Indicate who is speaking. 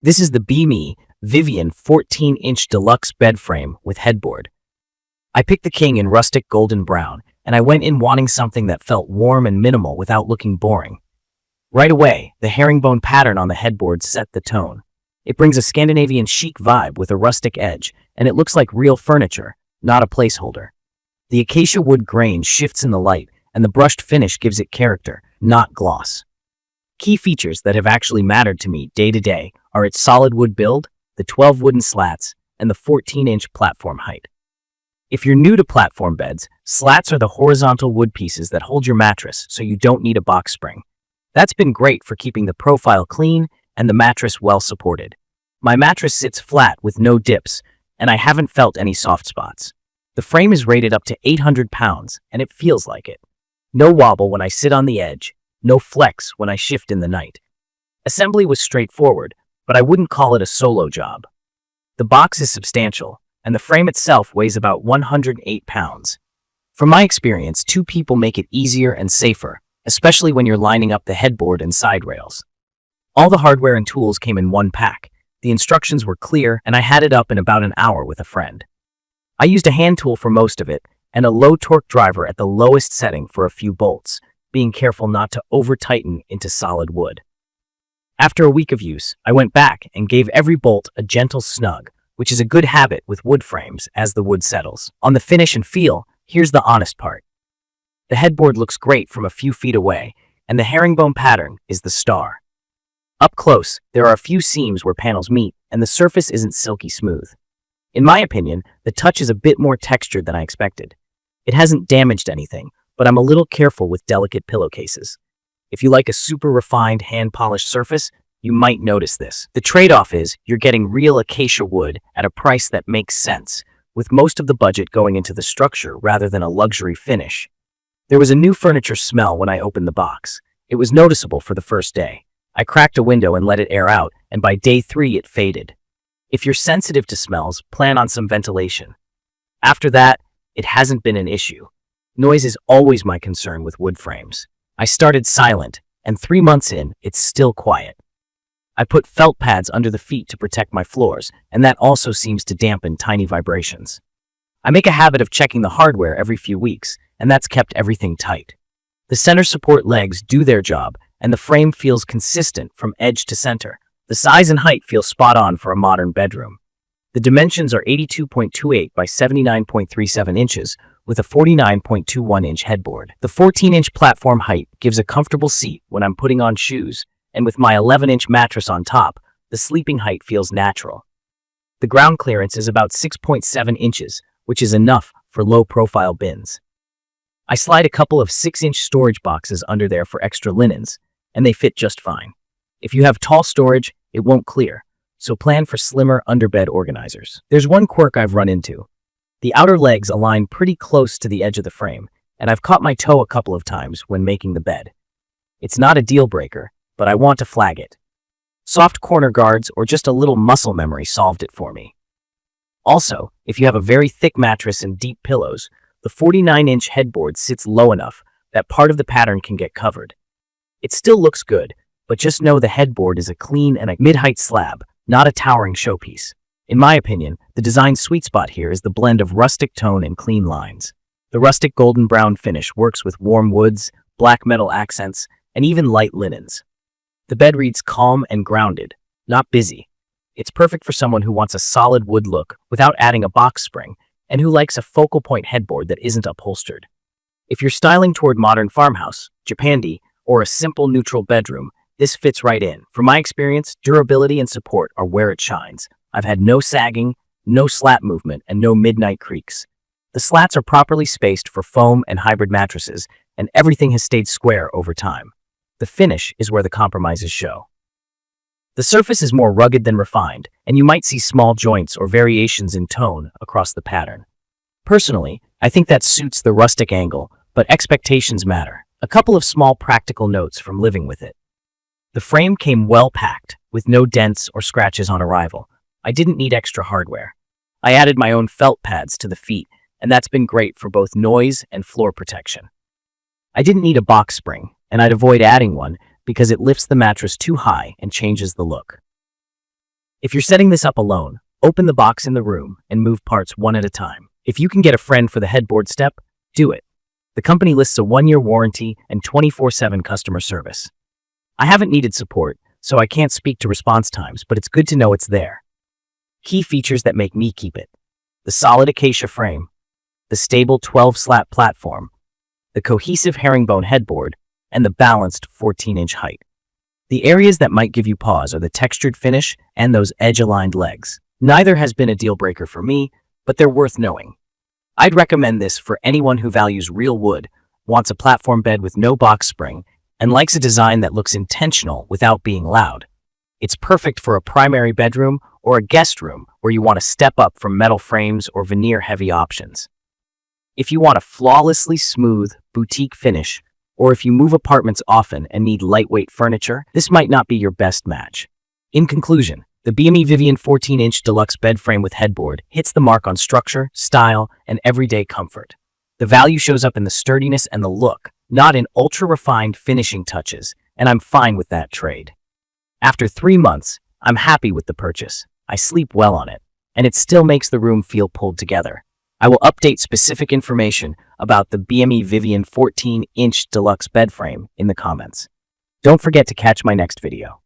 Speaker 1: This is the Bme Vivian 14-inch deluxe bed frame with headboard. I picked the king in rustic golden brown, and I went in wanting something that felt warm and minimal without looking boring. Right away, the herringbone pattern on the headboard set the tone. It brings a Scandinavian chic vibe with a rustic edge, and it looks like real furniture, not a placeholder. The acacia wood grain shifts in the light, and the brushed finish gives it character, not gloss. Key features that have actually mattered to me day to day are its solid wood build, the 12 wooden slats, and the 14-inch platform height. If you're new to platform beds, slats are the horizontal wood pieces that hold your mattress so you don't need a box spring. That's been great for keeping the profile clean and the mattress well supported. My mattress sits flat with no dips, and I haven't felt any soft spots. The frame is rated up to 800 pounds, and it feels like it. No wobble when I sit on the edge, no flex when I shift in the night. Assembly was straightforward, but I wouldn't call it a solo job. The box is substantial, and the frame itself weighs about 108 pounds. From my experience, two people make it easier and safer, especially when you're lining up the headboard and side rails. All the hardware and tools came in one pack. The instructions were clear, and I had it up in about an hour with a friend. I used a hand tool for most of it, and a low-torque driver at the lowest setting for a few bolts, being careful not to over-tighten into solid wood. After a week of use, I went back and gave every bolt a gentle snug, which is a good habit with wood frames as the wood settles. On the finish and feel, here's the honest part. The headboard looks great from a few feet away, and the herringbone pattern is the star. Up close, there are a few seams where panels meet, and the surface isn't silky smooth. In my opinion, the touch is a bit more textured than I expected. It hasn't damaged anything, but I'm a little careful with delicate pillowcases. If you like a super refined, hand-polished surface, you might notice this. The trade-off is you're getting real acacia wood at a price that makes sense, with most of the budget going into the structure rather than a luxury finish. There was a new furniture smell when I opened the box. It was noticeable for the first day. I cracked a window and let it air out, and by day 3 it faded. If you're sensitive to smells, plan on some ventilation. After that, it hasn't been an issue. Noise is always my concern with wood frames. I started silent, and 3 months in, it's still quiet. I put felt pads under the feet to protect my floors, and that also seems to dampen tiny vibrations. I make a habit of checking the hardware every few weeks, and that's kept everything tight. The center support legs do their job, and the frame feels consistent from edge to center. The size and height feel spot on for a modern bedroom. The dimensions are 82.28 by 79.37 inches, with a 49.21-inch headboard. The 14-inch platform height gives a comfortable seat when I'm putting on shoes, and with my 11-inch mattress on top, the sleeping height feels natural. The ground clearance is about 6.7 inches, which is enough for low-profile bins. I slide a couple of 6-inch storage boxes under there for extra linens, and they fit just fine. If you have tall storage, it won't clear, so plan for slimmer underbed organizers. There's one quirk I've run into. The outer legs align pretty close to the edge of the frame, and I've caught my toe a couple of times when making the bed. It's not a deal breaker, but I want to flag it. Soft corner guards or just a little muscle memory solved it for me. Also, if you have a very thick mattress and deep pillows, the 49-inch headboard sits low enough that part of the pattern can get covered. It still looks good, but just know the headboard is a clean and a mid-height slab, not a towering showpiece. In my opinion, the design sweet spot here is the blend of rustic tone and clean lines. The rustic golden brown finish works with warm woods, black metal accents, and even light linens. The bed reads calm and grounded, not busy. It's perfect for someone who wants a solid wood look without adding a box spring, and who likes a focal point headboard that isn't upholstered. If you're styling toward modern farmhouse, Japandi, or a simple neutral bedroom, this fits right in. From my experience, durability and support are where it shines. I've had no sagging, no slat movement, and no midnight creaks. The slats are properly spaced for foam and hybrid mattresses, and everything has stayed square over time. The finish is where the compromises show. The surface is more rugged than refined, and you might see small joints or variations in tone across the pattern. Personally, I think that suits the rustic angle, but expectations matter. A couple of small practical notes from living with it. The frame came well packed, with no dents or scratches on arrival. I didn't need extra hardware. I added my own felt pads to the feet, and that's been great for both noise and floor protection. I didn't need a box spring, and I'd avoid adding one because it lifts the mattress too high and changes the look. If you're setting this up alone, open the box in the room and move parts one at a time. If you can get a friend for the headboard step, do it. The company lists a 1-year warranty and 24/7 customer service. I haven't needed support, so I can't speak to response times, but it's good to know it's there. Key features that make me keep it: the solid Acacia frame, the stable 12-slat platform, the cohesive herringbone headboard, and the balanced 14-inch height. The areas that might give you pause are the textured finish and those edge-aligned legs. Neither has been a deal breaker for me, but they're worth knowing. I'd recommend this for anyone who values real wood, wants a platform bed with no box spring, and likes a design that looks intentional without being loud. It's perfect for a primary bedroom or a guest room where you want to step up from metal frames or veneer-heavy options. If you want a flawlessly smooth, boutique finish, or if you move apartments often and need lightweight furniture, this might not be your best match. In conclusion, the Bme Vivian 14-inch deluxe bed frame with headboard hits the mark on structure, style, and everyday comfort. The value shows up in the sturdiness and the look, not in ultra-refined finishing touches, and I'm fine with that trade. After 3 months, I'm happy with the purchase. I sleep well on it, and it still makes the room feel pulled together. I will update specific information about the Bme Vivian 14-inch deluxe bed frame in the comments. Don't forget to catch my next video.